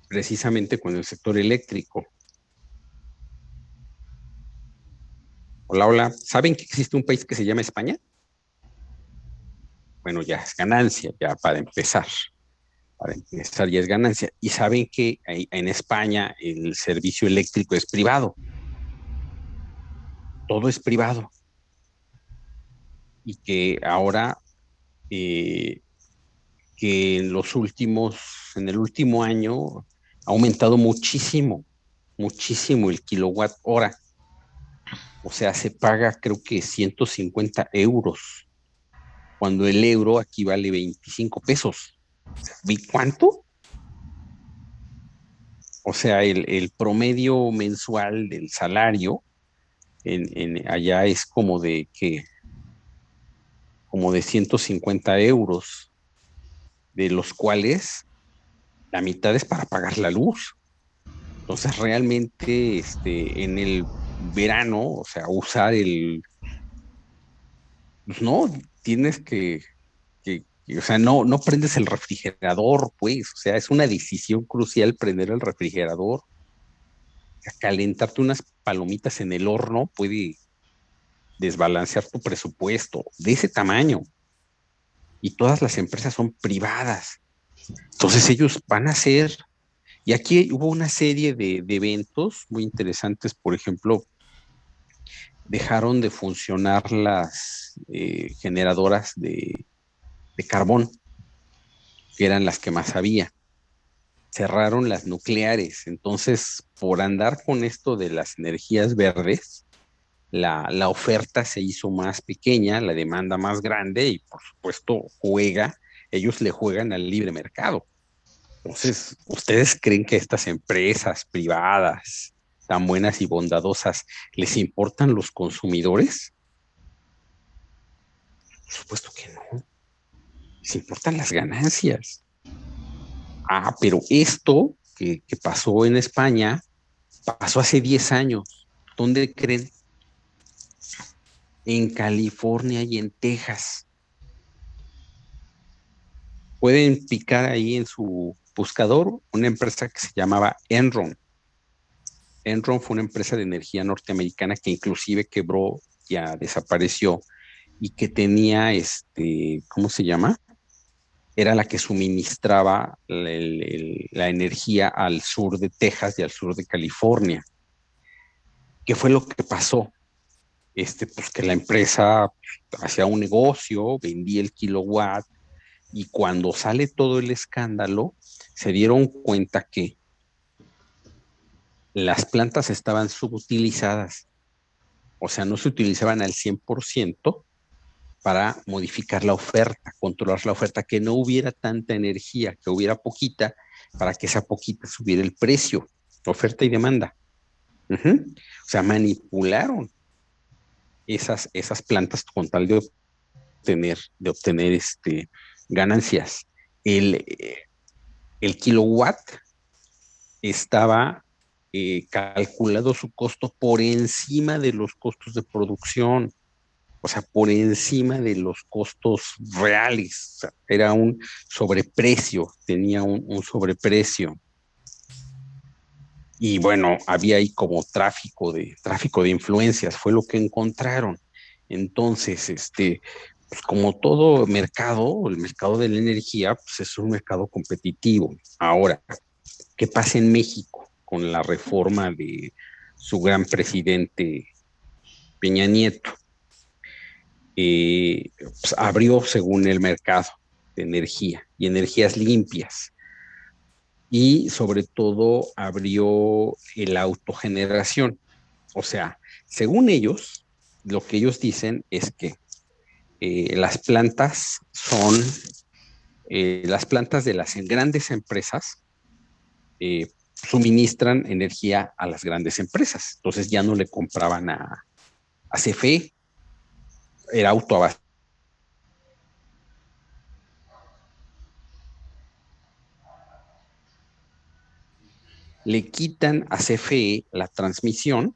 precisamente con el sector eléctrico. Hola, hola. ¿Saben que existe un país que se llama España? Bueno, ya es ganancia, ya para empezar. Para empezar, ya es ganancia. Y saben que en España el servicio eléctrico es privado. Todo es privado. Y que ahora, eh, que en el último año, ha aumentado muchísimo, muchísimo el kilowatt hora. O sea, se paga creo que 150 euros, cuando el euro aquí vale 25 pesos. ¿Vi cuánto? O sea, el promedio mensual del salario allá es como de 150 euros, de los cuales la mitad es para pagar la luz. Entonces, realmente, en el verano, o sea, pues no, tienes o sea, no prendes el refrigerador, pues, o sea, es una decisión crucial prender el refrigerador. O sea, calentarte unas palomitas en el horno puede desbalancear tu presupuesto de ese tamaño. Y todas las empresas son privadas. Entonces ellos van a hacer, y aquí hubo una serie de eventos muy interesantes. Por ejemplo, dejaron de funcionar las generadoras de carbón, que eran las que más había. Cerraron las nucleares. Entonces, por andar con esto de las energías verdes, la oferta se hizo más pequeña, la demanda más grande y por supuesto ellos le juegan al libre mercado. Entonces, ¿ustedes creen que estas empresas privadas tan buenas y bondadosas les importan los consumidores? Por supuesto que no, les importan las ganancias. Ah, pero esto que pasó en España pasó hace 10 años. ¿Dónde creen? En California y en Texas. Pueden picar ahí en su buscador una empresa que se llamaba Enron. Enron fue una empresa de energía norteamericana que inclusive quebró, ya desapareció, y que tenía, ¿cómo se llama? Era la que suministraba la energía al sur de Texas y al sur de California. ¿Qué fue lo que pasó? Pues que la empresa hacía un negocio, vendía el kilowatt, y cuando sale todo el escándalo, se dieron cuenta que las plantas estaban subutilizadas, o sea, no se utilizaban al 100% para modificar la oferta, controlar la oferta, que no hubiera tanta energía, que hubiera poquita, para que esa poquita subiera el precio, oferta y demanda. O sea, manipularon esas plantas con tal de obtener ganancias. El, eh, el kilowatt estaba calculado su costo por encima de los costos de producción, o sea, por encima de los costos reales. O sea, era un sobreprecio, tenía un sobreprecio. Y bueno, había ahí como tráfico de influencias, fue lo que encontraron. Entonces, pues como todo mercado, el mercado de la energía, pues es un mercado competitivo. Ahora, ¿qué pasa en México con la reforma de su gran presidente Peña Nieto? Pues abrió según el mercado de energía y energías limpias, y sobre todo abrió la autogeneración. O sea, según ellos, lo que ellos dicen es que las plantas de las grandes empresas suministran energía a las grandes empresas. Entonces ya no le compraban a CFE, era autoabastecimiento. Le quitan a CFE la transmisión,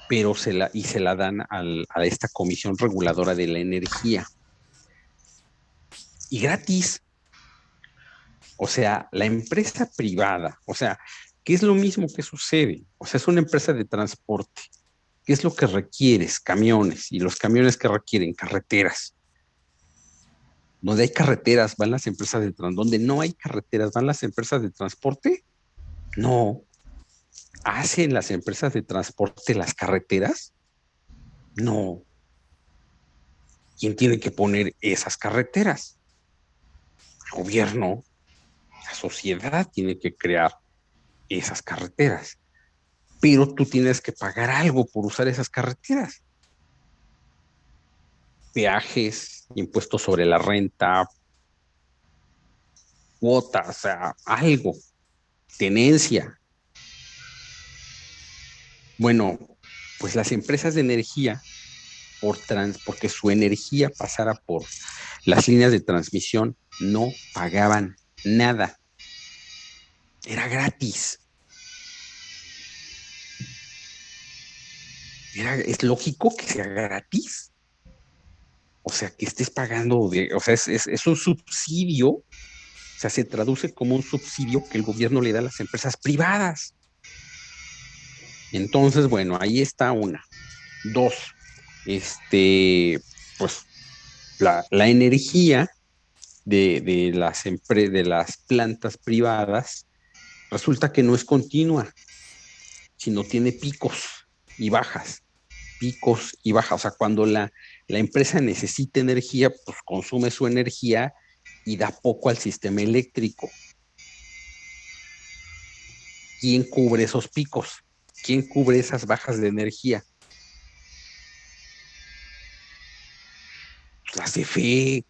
pero se la dan a esta Comisión Reguladora de la Energía. Y gratis. O sea, la empresa privada, o sea, ¿qué es lo mismo que sucede? O sea, es una empresa de transporte. ¿Qué es lo que requieres? Camiones. Y los camiones que requieren carreteras. Donde hay carreteras van las empresas de transporte. Donde no hay carreteras van las empresas de transporte. No. ¿Hacen las empresas de transporte las carreteras? No. ¿Quién tiene que poner esas carreteras? El gobierno, la sociedad tiene que crear esas carreteras. Pero tú tienes que pagar algo por usar esas carreteras. Peajes, impuestos sobre la renta, cuotas, o sea, algo, tenencia. Bueno, pues las empresas de energía, porque su energía pasara por las líneas de transmisión, no pagaban nada. Era gratis. Es lógico que sea gratis. O sea, que estés pagando, o sea, es un subsidio, o sea, se traduce como un subsidio que el gobierno le da a las empresas privadas. Entonces, bueno, ahí está una. Dos, pues la energía de las plantas privadas resulta que no es continua, sino tiene picos y bajas. O sea, cuando la empresa necesita energía, pues consume su energía y da poco al sistema eléctrico. ¿Quién cubre esos picos? ¿Quién cubre esas bajas de energía? Pues la CFE,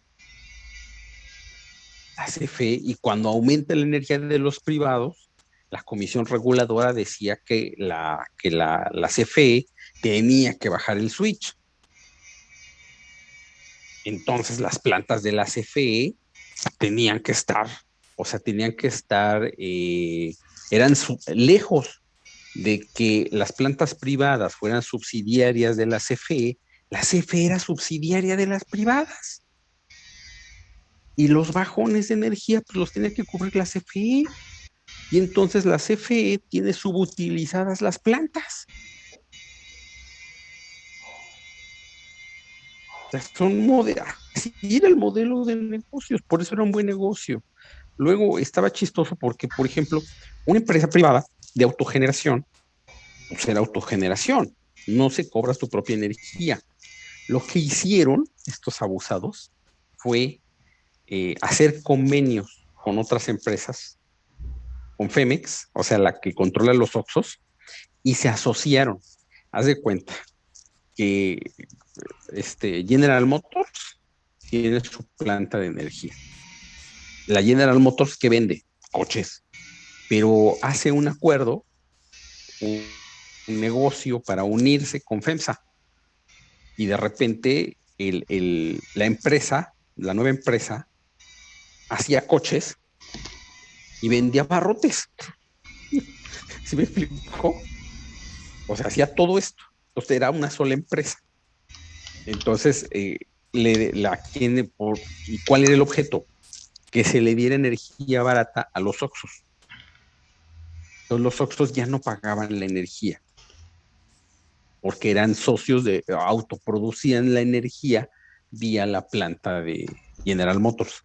y cuando aumenta la energía de los privados, la Comisión Reguladora decía que la CFE tenía que bajar el switch. Entonces las plantas de la CFE tenían que estar, o sea, eran lejos de que las plantas privadas fueran subsidiarias de la CFE era subsidiaria de las privadas. Y los bajones de energía, pues los tenía que cubrir la CFE. Y entonces la CFE tiene subutilizadas las plantas. O sea, así era el modelo de negocios, por eso era un buen negocio. Luego estaba chistoso porque, por ejemplo, una empresa privada de autogeneración, pues era autogeneración, no se cobra tu propia energía. Lo que hicieron estos abusados fue hacer convenios con otras empresas, con Femex, o sea, la que controla los Oxos, y se asociaron. Haz de cuenta que General Motors tiene su planta de energía. La General Motors que vende coches, pero hace un acuerdo, un negocio para unirse con FEMSA. Y de repente la nueva empresa, hacía coches y vendía barrotes. ¿Sí me explicó? O sea, hacía todo esto. Entonces era una sola empresa. Entonces, ¿y cuál era el objeto? Que se le diera energía barata a los Oxos. Entonces los Oxos ya no pagaban la energía, porque eran socios autoproducían la energía vía la planta de General Motors.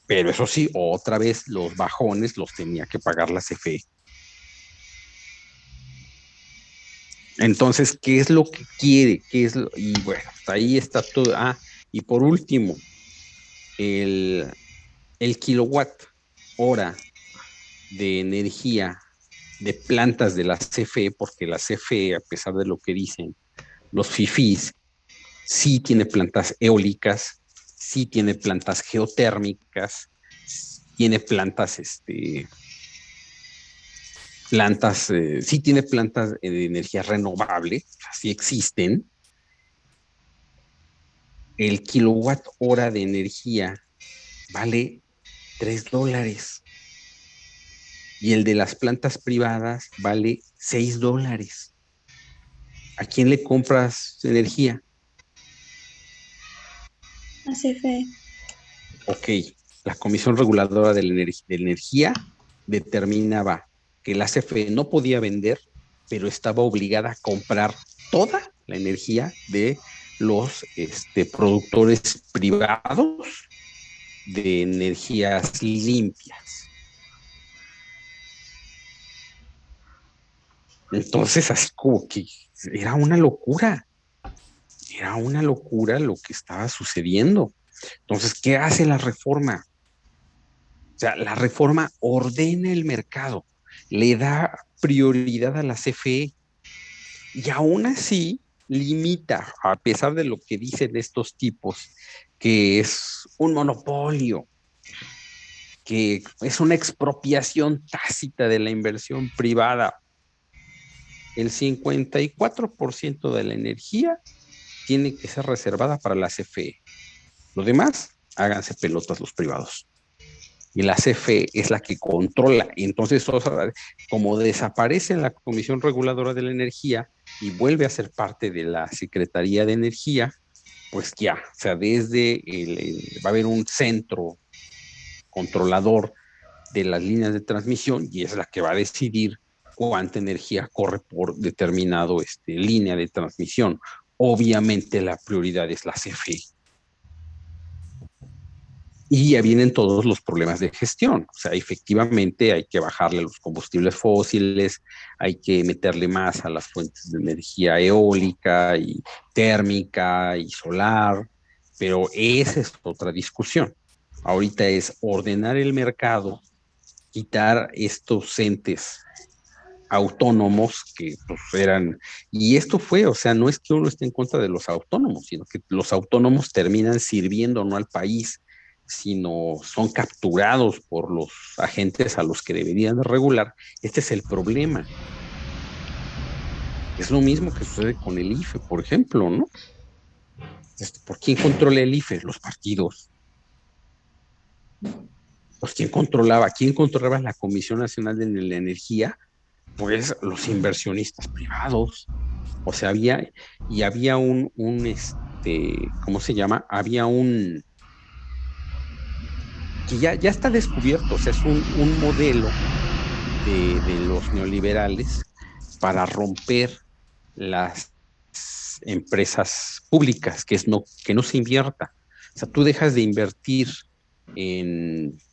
Pero eso sí, otra vez los bajones los tenía que pagar la CFE. Entonces, ¿qué es lo que quiere? Y bueno, ahí está todo. Y por último, el, el kilowatt hora de energía de plantas de la CFE, porque la CFE, a pesar de lo que dicen los FIFIs, sí tiene plantas eólicas, sí tiene plantas geotérmicas, tiene sí tiene plantas de energía renovable, sí existen. El kilowatt hora de energía vale $3 y el de las plantas privadas vale $6. ¿A quién le compras energía? Hace fe. Ok, La Comisión Reguladora de Energía determinaba que la CFE no podía vender, pero estaba obligada a comprar toda la energía de los productores privados de energías limpias. Entonces, así como que era una locura lo que estaba sucediendo. Entonces, ¿qué hace la reforma? O sea, la reforma ordena el mercado, le da prioridad a la CFE y aún así limita, a pesar de lo que dicen estos tipos, que es un monopolio, que es una expropiación tácita de la inversión privada. El 54% de la energía tiene que ser reservada para la CFE. Lo demás, háganse pelotas los privados. Y la CFE es la que controla. Entonces, como desaparece la Comisión Reguladora de la Energía y vuelve a ser parte de la Secretaría de Energía, pues ya, o sea, va a haber un centro controlador de las líneas de transmisión y es la que va a decidir cuánta energía corre por determinado línea de transmisión. Obviamente la prioridad es la CFE. Y ya vienen todos los problemas de gestión. O sea, efectivamente hay que bajarle a los combustibles fósiles, hay que meterle más a las fuentes de energía eólica y térmica y solar, pero esa es otra discusión. Ahorita es ordenar el mercado, quitar estos entes autónomos que pues eran, y esto fue, o sea, no es que uno esté en contra de los autónomos, sino que los autónomos terminan sirviendo no al país, sino son capturados por los agentes a los que deberían de regular. Este es el problema. Es lo mismo que sucede con el IFE, por ejemplo, ¿no? ¿Por quién controla el IFE? Los partidos. Pues ¿quién controlaba la Comisión Nacional de la Energía? Pues los inversionistas privados. O sea, había ¿cómo se llama? Había que ya está descubierto, o sea, es un modelo de los neoliberales para romper las empresas públicas, que no se invierta. O sea, tú dejas de invertir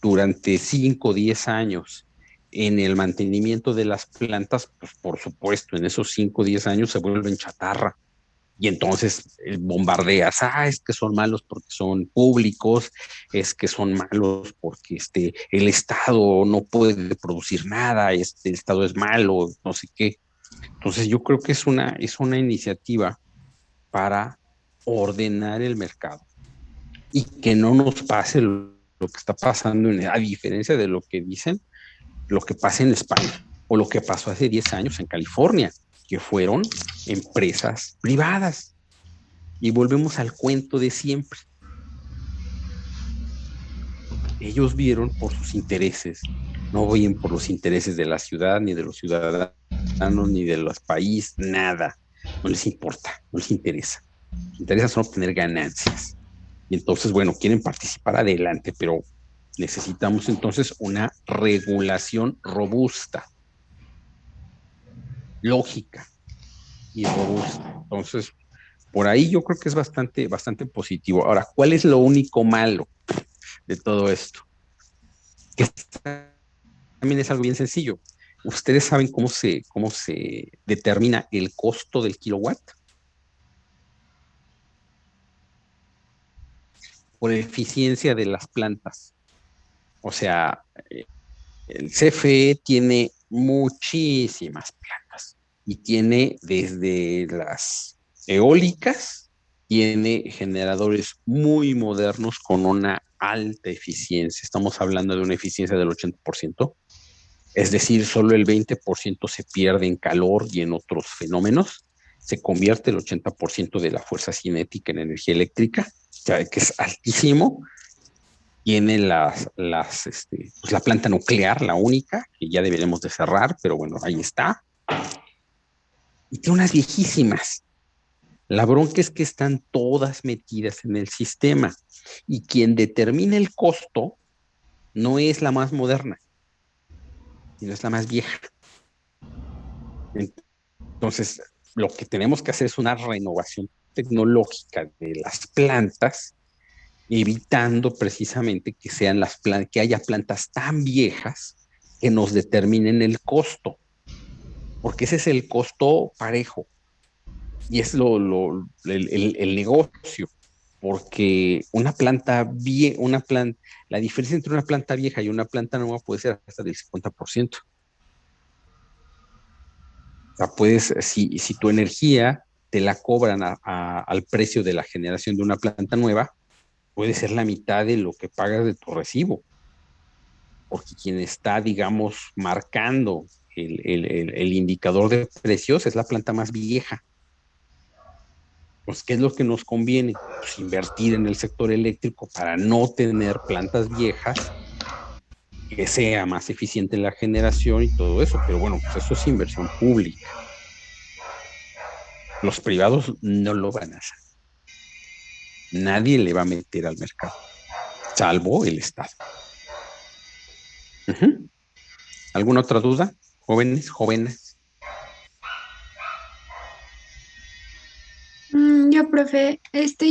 durante 5 o 10 años en el mantenimiento de las plantas, pues por supuesto, en esos 5 o 10 años se vuelven chatarra. Y entonces bombardeas, es que son malos porque son públicos, es que son malos porque el Estado no puede producir nada, el Estado es malo, no sé qué. Entonces yo creo que es una iniciativa para ordenar el mercado y que no nos pase lo que está pasando, a diferencia de lo que dicen, lo que pasa en España o lo que pasó hace 10 años en California, que fueron empresas privadas. Y volvemos al cuento de siempre. Ellos vieron por sus intereses, no ven por los intereses de la ciudad, ni de los ciudadanos, ni de los países, nada. No les importa, no les interesa. Les interesa solo obtener ganancias. Y entonces, bueno, quieren participar adelante, pero necesitamos entonces una regulación robusta, lógica y robusta. Entonces, por ahí yo creo que es bastante positivo. Ahora, ¿cuál es lo único malo de todo esto? Que también es algo bien sencillo. ¿Ustedes saben cómo se determina el costo del kilowatt? Por eficiencia de las plantas. O sea, el CFE tiene muchísimas plantas y tiene desde las eólicas, tiene generadores muy modernos con una alta eficiencia. Estamos hablando de una eficiencia del 80%. Es decir, solo el 20% se pierde en calor y en otros fenómenos. Se convierte el 80% de la fuerza cinética en energía eléctrica, o sea, que es altísimo. Tiene pues la planta nuclear, la única, que ya deberemos de cerrar, pero bueno, ahí está. Y tiene unas viejísimas. La bronca es que están todas metidas en el sistema y quien determina el costo no es la más moderna, sino es la más vieja. Entonces, lo que tenemos que hacer es una renovación tecnológica de las plantas, evitando precisamente que sean que haya plantas tan viejas que nos determinen el costo, porque ese es el costo parejo y es el negocio, porque la diferencia entre una planta vieja y una planta nueva puede ser hasta del 50%. O sea, si tu energía te la cobran al precio de la generación de una planta nueva, puede ser la mitad de lo que pagas de tu recibo, porque quien está, digamos, marcando el indicador de precios es la planta más vieja. Pues, ¿qué es lo que nos conviene? Pues invertir en el sector eléctrico para no tener plantas viejas, que sea más eficiente la generación y todo eso. Pero bueno, pues eso es inversión pública. Los privados no lo van a hacer. Nadie le va a meter al mercado, salvo el Estado. Uh-huh. ¿Alguna otra duda? Jóvenes. Ya, profe,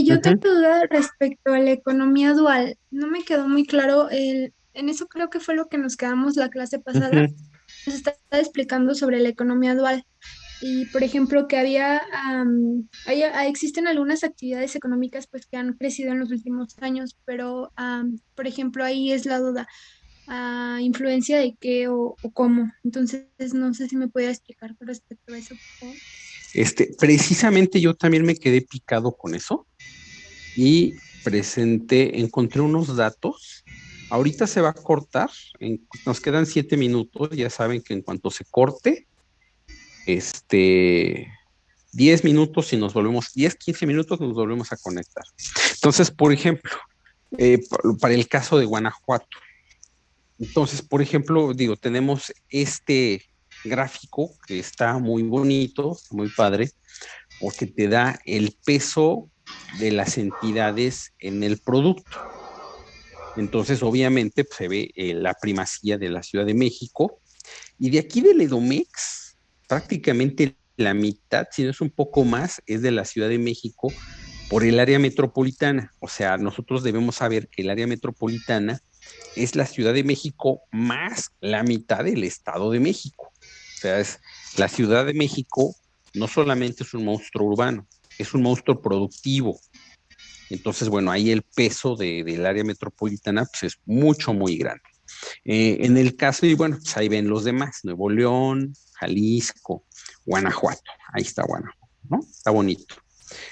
yo tengo Uh-huh. duda respecto a la economía dual. No me quedó muy claro en eso creo que fue lo que nos quedamos la clase pasada. Uh-huh. Nos estaba explicando sobre la economía dual y, por ejemplo, que existen algunas actividades económicas pues que han crecido en los últimos años, pero, por ejemplo, ahí es la duda, ¿influencia de qué o cómo? Entonces, no sé si me puede explicar con respecto a eso, por favor. Precisamente yo también me quedé picado con eso y encontré unos datos. Ahorita se va a cortar, nos quedan 7 minutos, ya saben que en cuanto se corte, este, 10 minutos y 15 minutos nos volvemos a conectar. Entonces, por ejemplo, para el caso de Guanajuato, entonces, por ejemplo, digo, tenemos este gráfico que está muy bonito, muy padre, porque te da el peso de las entidades en el producto. Entonces, obviamente, pues, se ve la primacía de la Ciudad de México y de aquí del Edomex, prácticamente la mitad, si no es un poco más, es de la Ciudad de México por el área metropolitana. O sea, nosotros debemos saber que el área metropolitana es la Ciudad de México más la mitad del Estado de México. O sea, la Ciudad de México no solamente es un monstruo urbano, es un monstruo productivo. Entonces, bueno, ahí el peso del área metropolitana pues, es mucho, muy grande. En el caso, y bueno, pues ahí ven los demás, Nuevo León, Jalisco, Guanajuato, ahí está Guanajuato, ¿no? Está bonito.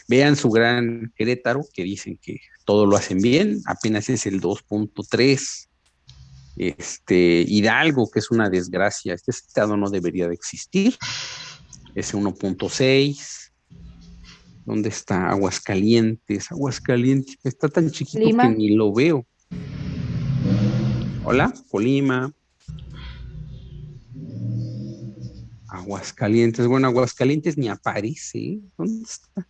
Vean su gran Querétaro, que dicen que todo lo hacen bien, apenas es el 2.3. Hidalgo, que es una desgracia, este estado no debería de existir, es 1.6. ¿Dónde está Aguascalientes? Aguascalientes está tan chiquito que Lima. ni lo veo. Hola, Colima, Aguascalientes. Bueno, Aguascalientes ni aparece. ¿Dónde está?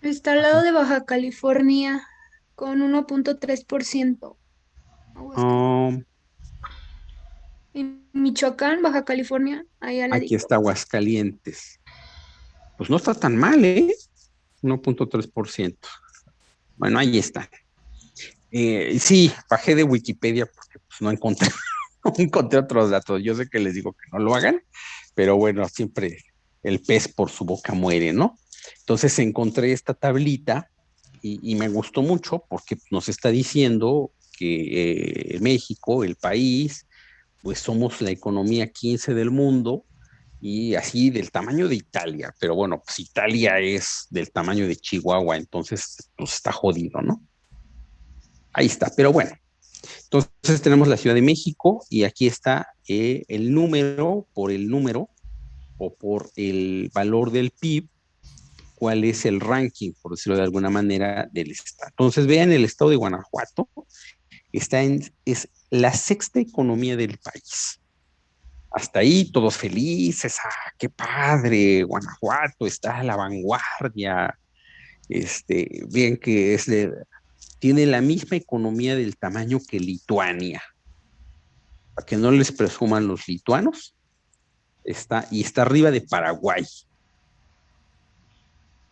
Está al lado de Baja California con 1.3%. Aguascalientes. Oh, En Michoacán, Baja California, ahí al aquí ladito. está Aguascalientes. Pues no está tan mal, ¿eh? 1.3%. Bueno, ahí está. Sí, bajé de Wikipedia porque pues, no encontré, no encontré otros datos. Yo sé que les digo que no lo hagan, pero bueno, siempre el pez por su boca muere, ¿no? Entonces encontré esta tablita y me gustó mucho porque nos está diciendo que México, el país, pues somos la economía 15 del mundo y así del tamaño de Italia, pero bueno, pues Italia es del tamaño de Chihuahua, entonces pues está jodido, ¿no? Ahí está, pero bueno, entonces tenemos la Ciudad de México y aquí está el número por el número o por el valor del PIB, cuál es el ranking, por decirlo de alguna manera, del estado. Entonces vean el estado de Guanajuato, es la sexta economía del país. Hasta ahí todos felices, qué padre, Guanajuato está a la vanguardia, bien que tiene la misma economía del tamaño que Lituania. para que no les presuman los lituanos, está arriba de Paraguay.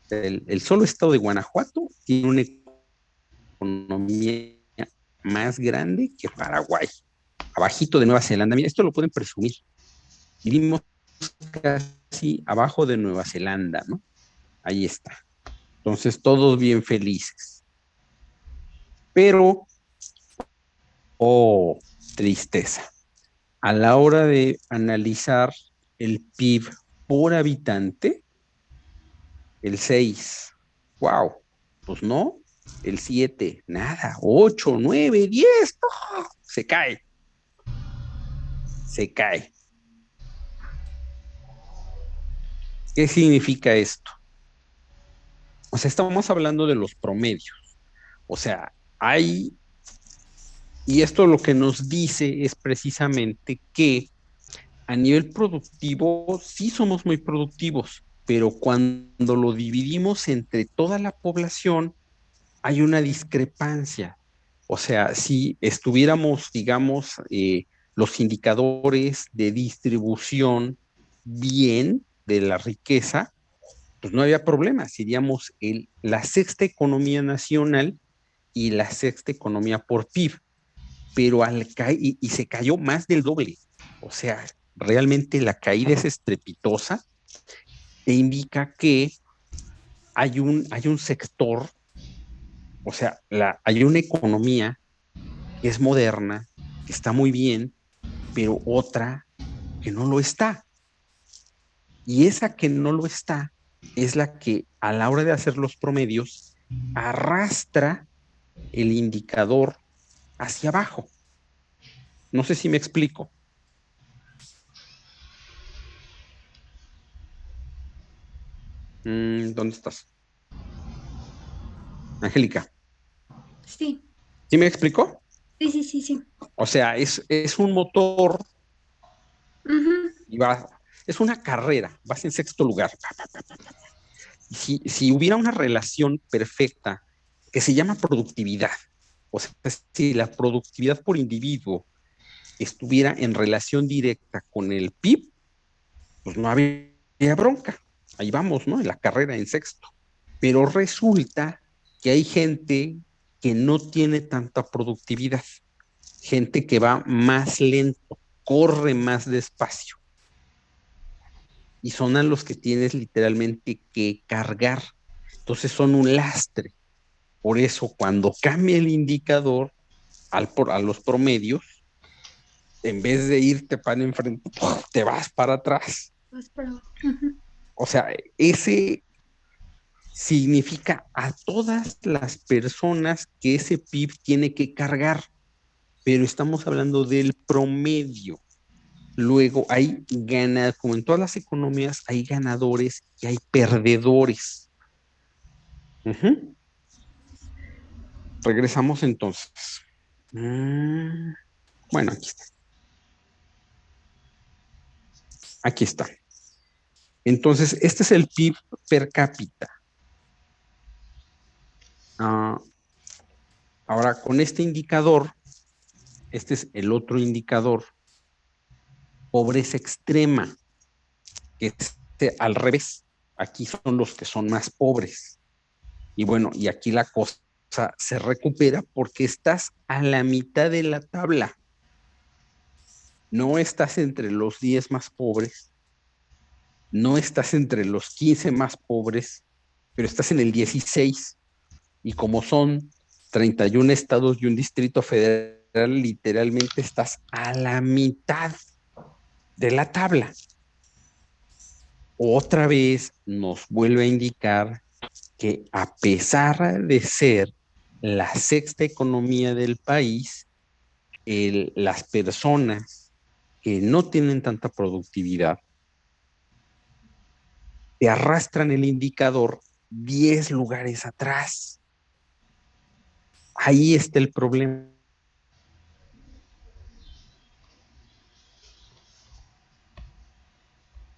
El solo estado de Guanajuato tiene una economía más grande que Paraguay, abajito de Nueva Zelanda. Mira, esto lo pueden presumir. Vivimos casi abajo de Nueva Zelanda, ¿no? Ahí está. Entonces, todos bien felices. Pero, oh, tristeza. A la hora de analizar el PIB por habitante, el 6, wow, pues no, el 7, nada, 8, 9, 10, ¡oh! Se cae, se cae. ¿Qué significa esto? O sea, estamos hablando de los promedios. O sea, hay, y esto lo que nos dice es precisamente que a nivel productivo sí somos muy productivos, pero cuando lo dividimos entre toda la población, hay una discrepancia. O sea, si estuviéramos, digamos, los indicadores de distribución bien de la riqueza, pues no había problema. Seríamos la sexta economía nacional y la sexta economía por PIB, pero y se cayó más del doble. O sea, realmente la caída es estrepitosa e indica que hay un sector, o sea, hay una economía que es moderna, que está muy bien, pero otra que no lo está. Y esa que no lo está es la que a la hora de hacer los promedios arrastra el indicador hacia abajo. No sé si me explico. ¿Dónde estás? Angélica, Sí, ¿sí me explico? sí, sí, sí, sí. O sea, es un motor Ujú. y es una carrera, vas en sexto lugar. Y si hubiera una relación perfecta que se llama productividad, o sea, si la productividad por individuo estuviera en relación directa con el PIB, pues no habría bronca. Ahí vamos, ¿no? En la carrera en sexto. Pero resulta que hay gente que no tiene tanta productividad, gente que va más lento, corre más despacio. Y son a los que tienes literalmente que cargar. Entonces son un lastre. Por eso, cuando cambia el indicador a los promedios, en vez de irte para enfrente, te vas para atrás. Vas para abajo. Ujú. O sea, ese significa a todas las personas que ese PIB tiene que cargar, pero estamos hablando del promedio. Luego hay como en todas las economías, hay ganadores y hay perdedores. Uh-huh. Regresamos entonces. Bueno, aquí está. Aquí está. Entonces, este es el PIB per cápita. Ahora, con este indicador, este es el otro indicador, pobreza extrema, que es al revés. Aquí son los que son más pobres. Y bueno, y aquí la cosa se recupera porque estás a la mitad de la tabla. No estás entre los 10 más pobres, no estás entre los 15 más pobres, pero estás en el 16. Y como son 31 estados y un distrito federal, literalmente estás a la mitad de la tabla. Otra vez nos vuelve a indicar que a pesar de ser la sexta economía del país, las personas que no tienen tanta productividad te arrastran el indicador 10 lugares atrás. Ahí está el problema.